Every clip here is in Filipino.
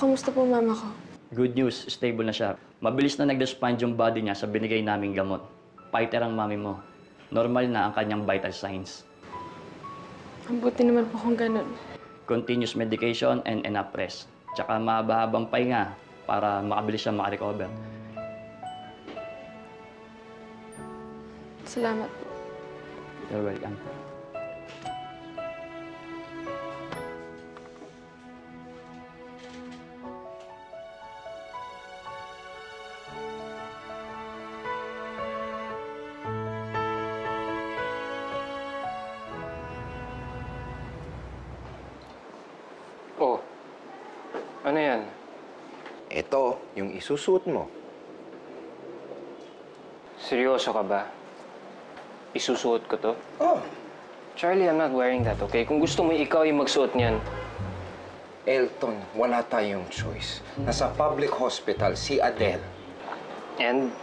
kamusta po mama ko? Good news, stable na siya. Mabilis na nag-respond yung body niya sa binigay naming gamot. Fighter ang mami mo. Normal na ang kanyang vital signs. Ang buti naman po kung ganun. Continuous medication and enough rest. Tsaka mahaba-habang pahinga para makabilis siya makarecover. Salamat po. You're welcome. Oh, ano yan? Ito, yung isusuot mo. Seryoso ka ba? Isusuot ko to? Oh. Charlie, I'm not wearing that, okay? Kung gusto mo, ikaw yung magsuot niyan. Elton, wala tayong choice. Nasa public hospital si Adele. And?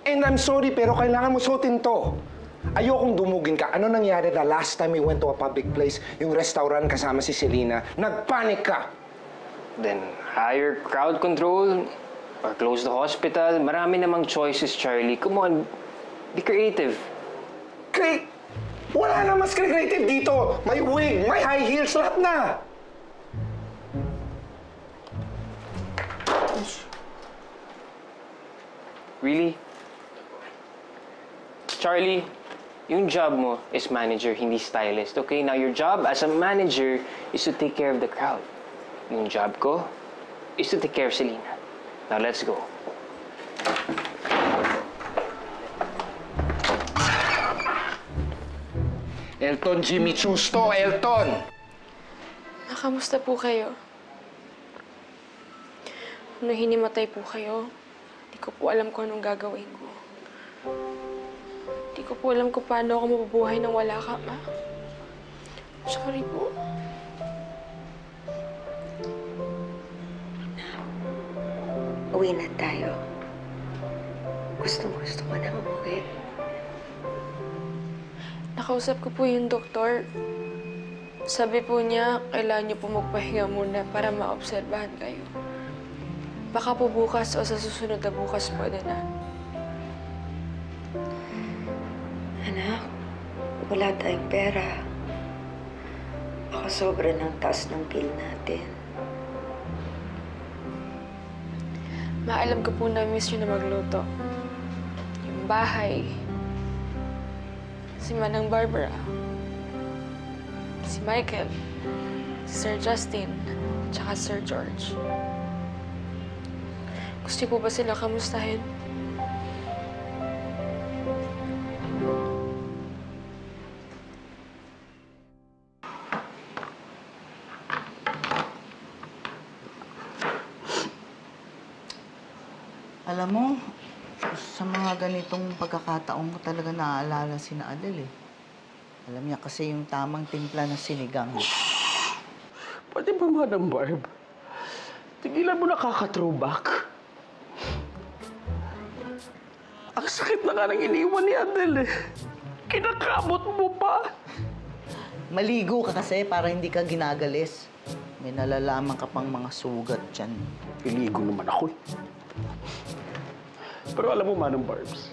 And I'm sorry, pero kailangan mo suotin to. Ayokong dumugin ka. Ano nangyari the last time we went to a public place, yung restaurant kasama si Selena? Nagpanic ka! Then, hire crowd control or close the hospital. Marami namang choices, Charlie. Come on, be creative. Wala na mas creative dito! May wig, may high heels, lahat na! Really? Charlie, yung job mo is manager, hindi stylist, okay? Now, your job as a manager is to take care of the crowd. Yung job ko is to take care of Selena. Now, let's go. Elton, Jimmy Chusto, Elton! Nakamusta po kayo? Nung hinimatay po kayo, di ko po alam kung anong gagawin ko. Di ko po alam kung paano ako mabubuhay nang wala ka, Ma. Sorry po. Uwi na tayo. Gusto ko na umuwi. Nakausap ko po yung doktor. Sabi po niya, kailangan niyo po magpahinga muna para maobserbahan kayo. Baka po bukas o sa susunod na bukas pwede na. Anak, wala tayong pera. Baka sobra ng taas ng bill natin. Maalam ko po na miss niyo na magluto. Yung bahay. Si Manang Barbara. Si Michael. Si Sir Justin. Tsaka Sir George. Gusto niyo po ba sila kamustahin? Alam mo, sa mga ganitong pagkakataon ko talaga naaalala si na Adele eh. Alam niya kasi yung tamang timpla ng sinigang. Pwede ba, Madam Barb? Tigilan mo nakaka-throwback. Ang sakit na nga nang iniwan ni Adele eh. Kinakamot mo pa. Maligo ka kasi para hindi ka ginagalis. May nalalaman ka pang mga sugat dyan. Iligo naman ako eh. Pero alam mo, Manang Barbs,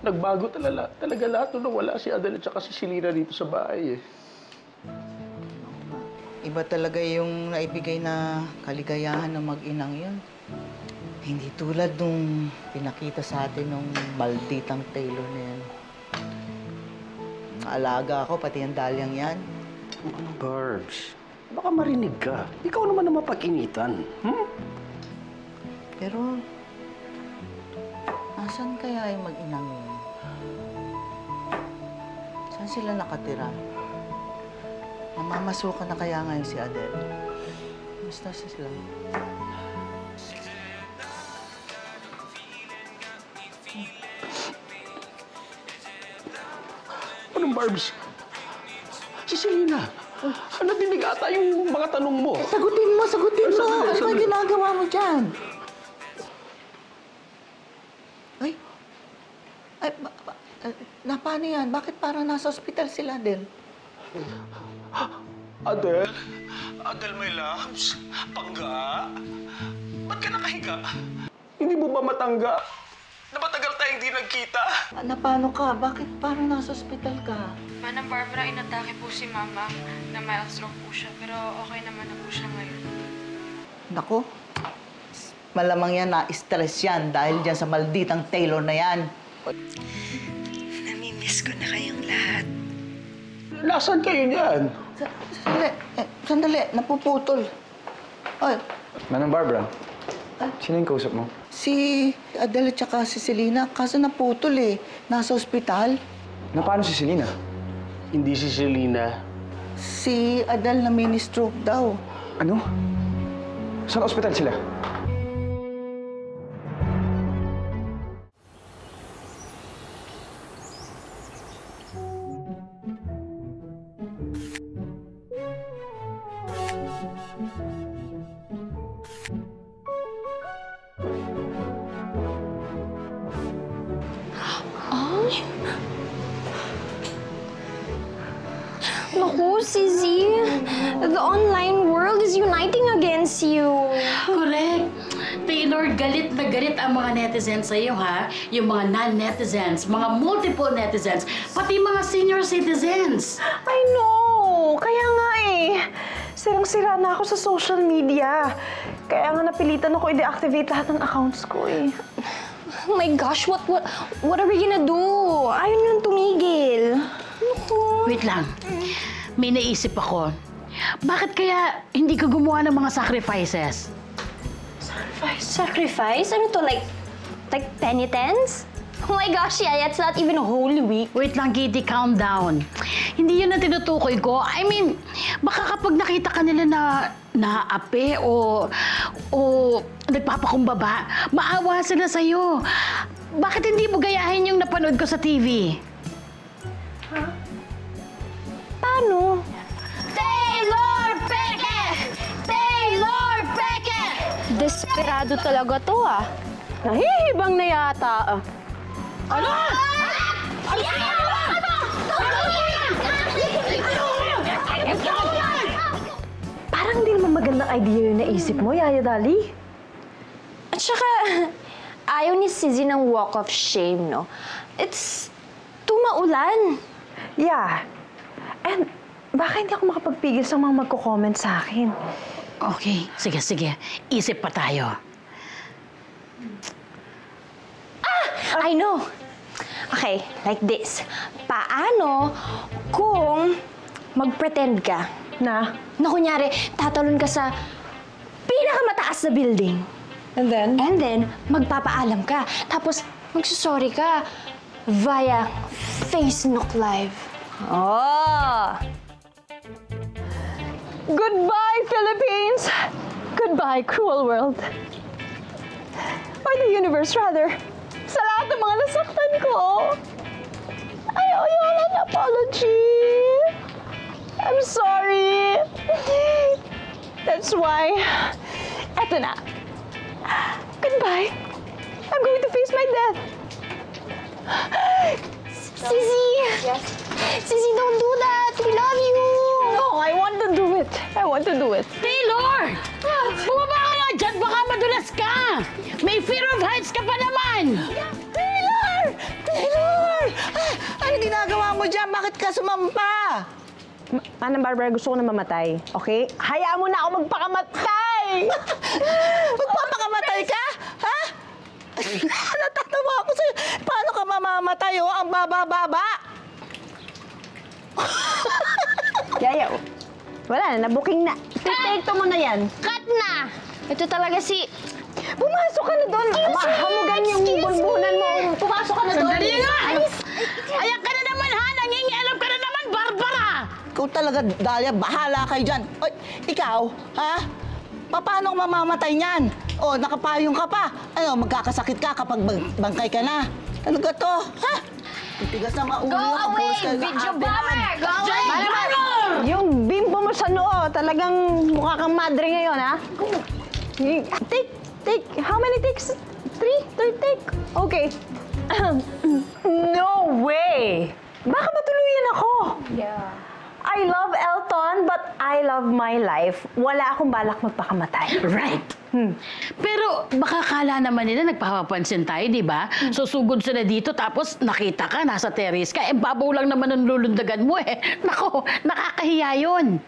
nagbago talaga lahat nung wala si Adele at si Selena dito sa bahay eh. Iba talaga yung naibigay na kaligayahan ng mag-inang yun. Hindi tulad nung pinakita sa atin nung malditang Taylor na yan. Alaga ako, pati ang dalyang yan. Manang Barbs, baka marinig ka. Ikaw naman ang mapag-initan. Pero, nasan kaya yung mag-inang yun? Saan sila nakatira? Namamasukan na kaya ngayon si Adele? Basta sila. Manang Barbs, si Selena, nadinig ata yung mga tanong mo. Sagutin mo! Ano ba ginagawa mo dyan? Paano yan? Bakit parang nasa ospital sila din? Adele? Adel, my loves. Pangga. Ba't ka nakahiga? Hindi mo ba matangga? Na matagal tayong di nagkita? Paano ka? Bakit parang nasa ospital ka? Manang Barbara, inatake po si Mama na mild stroke po siya. Pero okay naman na po siya ngayon. Naku, malamang yan na-stress yan dahil dyan sa malditang Taylor na yan. Namimiss ko na kayong lahat. Nasaan kayo niyan? Sandali, napuputol. Ay, Manang Barbara, sino yung kausap mo? si Adele at saka si Selena, kaso naputol eh. Nasa ospital. Na paano si Selena? Hindi si Selena. Si Adele na mini-stroke daw. Ano? Saan ospital sila? Naku, Sissy. The online world is uniting against you. Correct. Taylor, galit na galit ang mga netizens sa'yo, ha? Yung mga non-netizens, mga multiple netizens, pati mga senior citizens. I know! Kaya nga eh. Sirang-sira na ako sa social media. Kaya nga napilitan ako i-deactivate lahat ng accounts ko eh. Oh my gosh, what are we gonna do? Ayaw nang tumigil. Naku. Wait lang. May naisip ako. Bakit kaya hindi ka gumawa ng mga sacrifices? Sacrifice? Ano to, like penitence? Oh my gosh, yeah, it's not even a Holy Week. Wait lang, Kitty, calm down. Hindi yun ang tinutukoy ko. I mean, baka kapag nakita ka nila na naaapi o nagpapakumbaba, maawa sila sa'yo. Bakit hindi mo gayahin yung napanood ko sa TV? Paano? Taylor Peke! Taylor Peke! Desperado talaga to, ah. Nahihibang na yata. Ano? Parang hindi naman magandang idea yung naisip mo, Yaya Dali. At saka, ayaw ni Sissy ng walk of shame, no? It's maulan. Yeah. And baka hindi ako makapagpigil sa mga magko-comment sa akin. Okay, sige. Isip pa tayo. I know. Okay, like this. Paano kung mag-pretend ka Na? na kunyari tatalon ka sa pinakamataas na building? And then? And then, magpapaalam ka. Tapos, magsusorry ka via Facebook Live. Oh! Goodbye, Philippines! Goodbye, cruel world. Or the universe, rather. Sa lahat ng mga nasaktan ko, I owe you all an apology. I'm sorry. That's why, eto na. Goodbye. I'm going to face my death. Sissy! Yes? Sissy, don't do that! We love you! No, I want to do it. I want to do it. Taylor! Bumaba ka nga dyan, baka madulas ka! May fear of heights ka pa naman! Taylor! Taylor! Ano ginagawa mo dyan? Bakit ka sumampa? Manang Barbara, gusto ko na mamatay. Okay? Hayaan mo na ako magpakamatay! Magpapakamatay ka? Ha? Natatawa ako sa'yo. Paano ka mamamatay, oh? Ang baba-baba! Yaya, wala na, na-booking na. Take mo na yan. Cut na! Ito talaga si... Pumasok ka na doon! Mahamugan yung bulbunan mo. Pumasok ka na doon. Sandali nga! Ayan ka na naman, ha? Nangingialam ka na naman, Barbara! Ikaw talaga, Dahlia, bahala kayo dyan. Oy, ikaw, ha? Paano ka mamamatay niyan? O, nakapayong ka pa. Ano, magkakasakit ka kapag bangkay ka na. Talaga to, ha? Titigas na maulo. Go away, video bomber! Go away! Yung bimbo mo sa noo, talagang mukha kang madre ngayon, ha? Take. How many takes? 3? Third take? Okay. No way! Baka matuluyan ako. Yeah. I love Elton, but but I love my life. Wala akong balak magpakamatay. Right. Pero baka kala naman nila nagpapapansin tayo, di ba? Susugod sila dito tapos nakita ka, nasa terrace ka. Eh, babaw lang naman ang lulundagan mo eh. Nako, nakakahiya yun.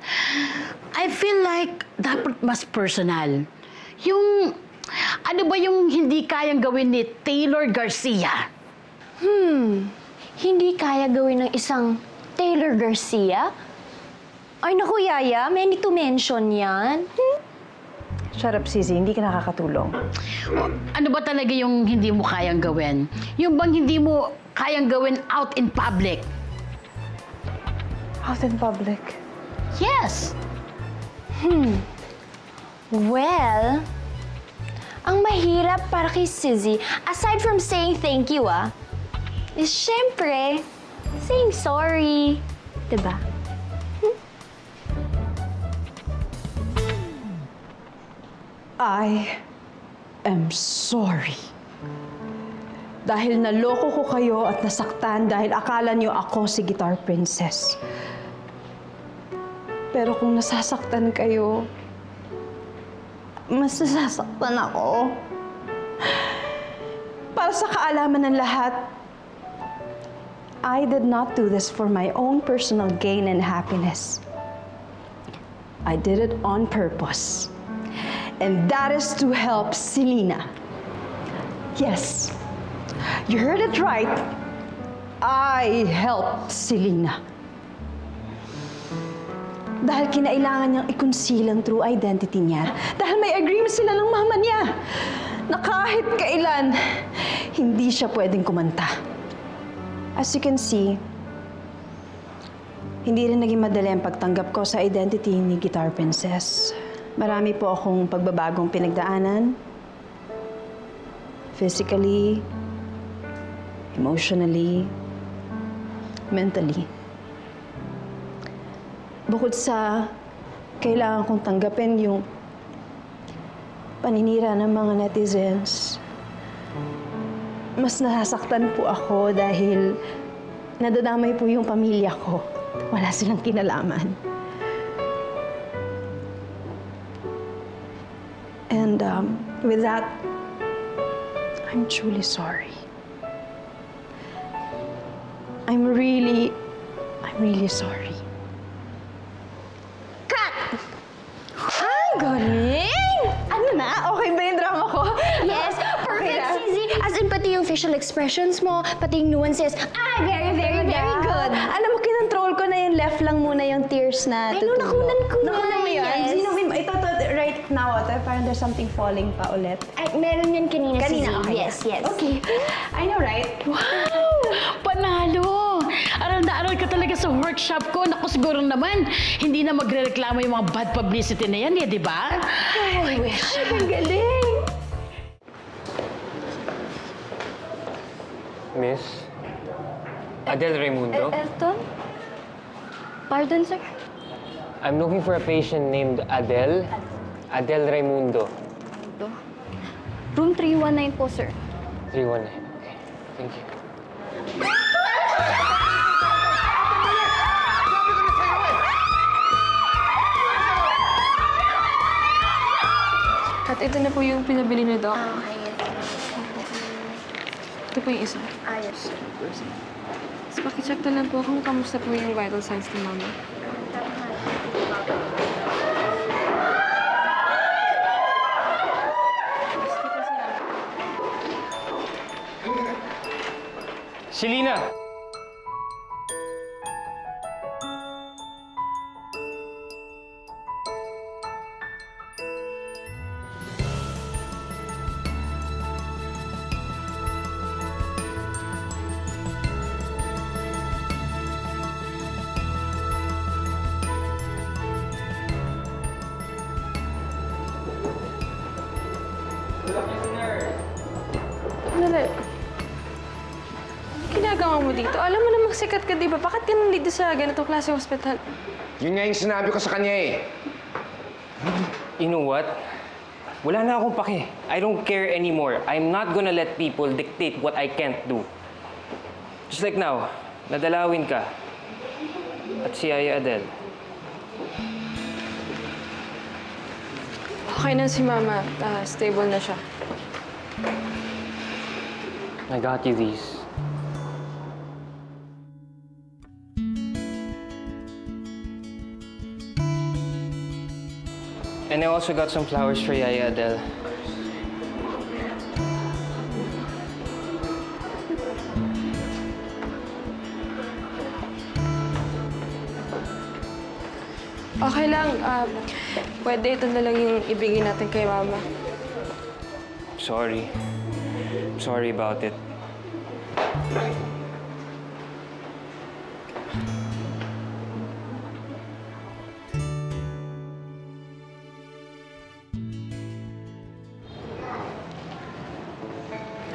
I feel like dapat mas personal. Yung, ano ba yung hindi kayang gawin ni Taylor Garcia? Hindi kaya gawin ng isang Taylor Garcia? Ay naku, Yaya, many to mention yan. Shut up, Sisi. Hindi ka nakakatulong. Ano ba talaga yung hindi mo kayang gawin? Yung bang hindi mo kayang gawin out in public? Out in public? Yes! Well, ang mahirap para kay Sizzy, aside from saying thank you, is syempre, saying sorry. Diba? I am sorry. Dahil naloko ko kayo at nasaktan dahil akala niyo ako si Guitar Princess. Pero kung nasasaktan kayo, mas nasasaktan ako. Para sa kaalaman ng lahat, I did not do this for my own personal gain and happiness. I did it on purpose. And that is to help Selena. Yes, you heard it right. I helped Selena. Dahil kinailangan niyang i-conceal ang true identity niya. Dahil may agreement sila ng mama niya na kahit kailan, hindi siya pwedeng kumanta. As you can see, hindi rin naging madali ang pagtanggap ko sa identity ni Guitar Princess. Marami po akong pagbabagong pinagdaanan. Physically, emotionally, mentally. Bukod sa kailangan kong tanggapin yung paninira ng mga netizens, mas nasasaktan po ako dahil nadadamay po yung pamilya ko. Wala silang kinalaman. And with that, I'm truly sorry. I'm really sorry. Galing! Ano na? Okay ba yung drama ko? Yes, perfect, Sizzy. As in, pati yung facial expressions mo, pati yung nuances. Very, very, very good. Alam mo, kinontrol ko na yung left lang muna yung tears na Ay, tutulog. nakunan ko na. Nakunan mo yun? Yes. Sino, ito, right now, parang there's something falling pa ulit. Ay, meron yan kanina, Sizzy. Okay. Yes, yes. Okay. I know, right? Wow! Panalo! Aral na aral ka talaga sa workshop ko. Naku, siguro naman, hindi na magre-reklamo yung mga bad publicity na yan, di ba? I wish. Ang galing! Miss? Adele Raimundo? Elton? Pardon, sir? I'm looking for a patient named Adele. Adele Raimundo. Room 319 po, sir. 319. Okay. Thank you. At ito na po yung pinabili ni Doc. Ito po yung isa. Yes. Tapos pakicheck na lang po kung kamusta po yung vital signs ni Mama. Selena! Dali. Ginagawa mo dito? Alam mo namang sikat ka, di ba? Bakit ka nandito sa ganitong klaseng hospital? Yun nga yung sinabi ko sa kanya eh. You know what? Wala na akong pake. I don't care anymore. I'm not gonna let people dictate what I can't do. Just like now, nadalawin ka. At si Aya Adele. Okay na si Mama. Stable na siya. I got you these. And I also got some flowers for Yaya Adele. Okay lang. Pwede ito na lang yung ibigay natin kay Mama. Sorry. Sorry about it.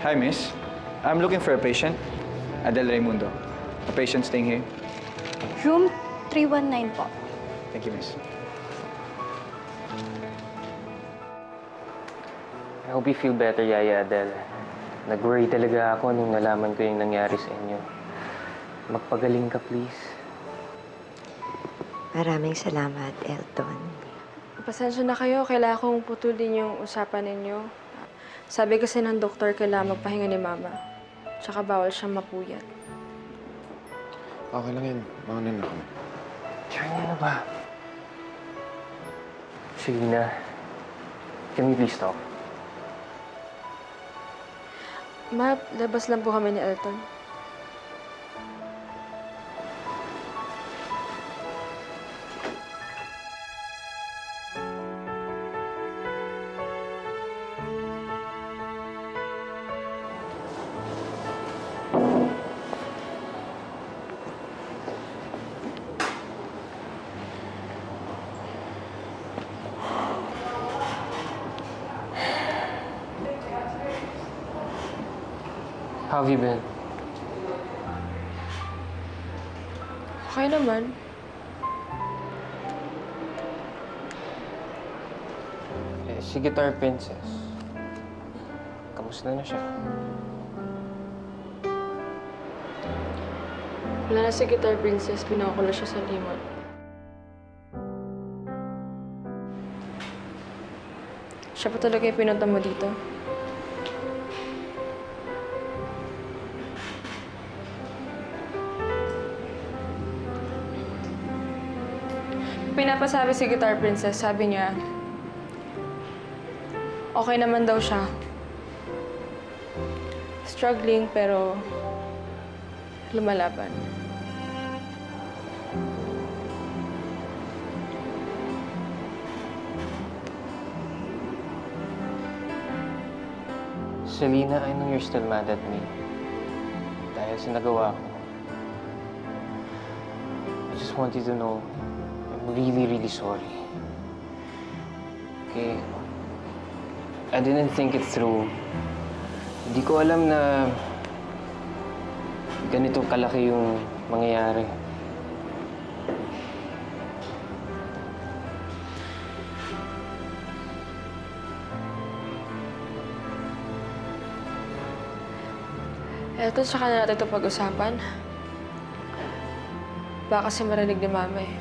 Hi, miss. I'm looking for a patient. Adele Raimundo. A patient staying here. Room 319 po. Thank you, miss. I hope you feel better, Yaya Adele. Nag-worry talaga ako nung nalaman ko yung nangyari sa inyo. Magpagaling ka, please. Maraming salamat, Elton. Pasensya na kayo. Kailangan kong putulin yung usapan ninyo. Sabi kasi ng doktor, kailangan magpahinga ni Mama. Tsaka bawal siyang mapuyat. Okay lang yan. Mauna na kami. Charlie, ano ba? Selena, can we please talk? Ma, labas lang po kami ni Elton. How have you been? Okay naman. Si Guitar Princess. Kamusta na siya? Wala na si Guitar Princess, pinuha ko na siya sa limot. Siya pa talaga yung pinunta mo dito. Pinapasabi si Guitar Princess, sabi niya, okay naman daw siya. Struggling pero lumalaban. Selena, I know you're still mad at me. Dahil sa nagawa ko. I just want you to know, I'm really, really sorry. Okay? I didn't think it through. Hindi ko alam na ganito kalaki yung mangyayari. Eto, saka na natin ito pag-usapan. Baka kasi marinig ni Mama eh.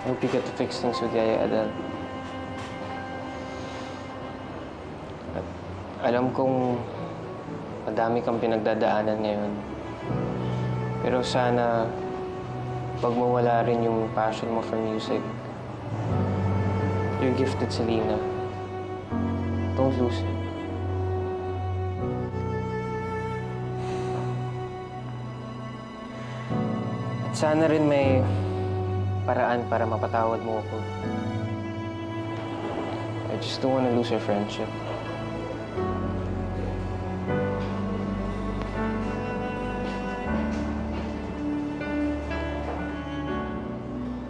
I hope you get to fix things with Yaya Adele. At alam kong madami kang pinagdadaanan ngayon. Pero sana pag mawala rin yung passion mo for music. You're gifted, Selena. Don't lose it. At sana rin may paraan para mapatawad mo ako. I just don't want to lose our friendship.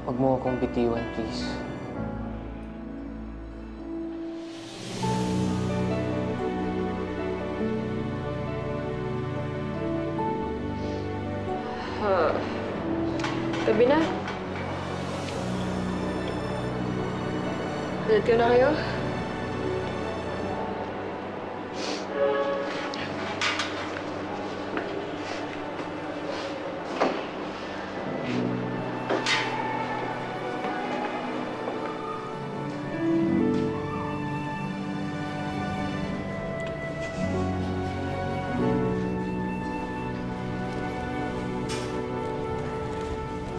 Huwag mo akong bitiwan, please. Gabi na. Ulit ko na kayo.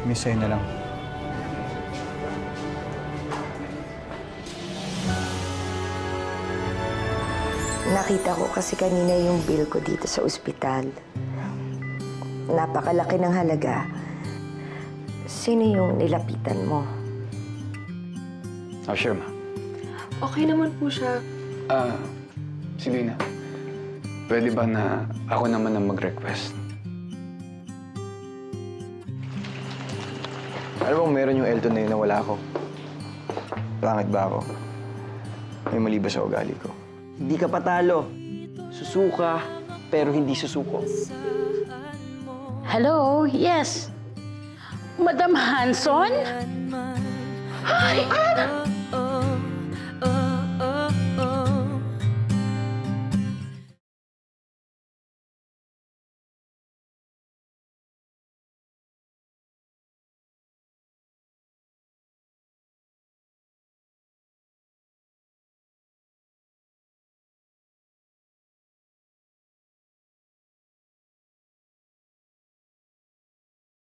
Miss sa'yo na lang. Nakita ko kasi kanina yung bill ko dito sa ospital. Napakalaki ng halaga. Sino yung nilapitan mo? Oh, sure, ma. Okay naman po siya. Selena, pwede ba na ako naman ang mag-request? Alam mo, meron yung Elton na yun na wala ako. Pangit ba ako? May mali ba sa ugali ko? Hindi ka patalo. Susuka, pero hindi susuko. Hello? Yes. Madam Hanson? Ay!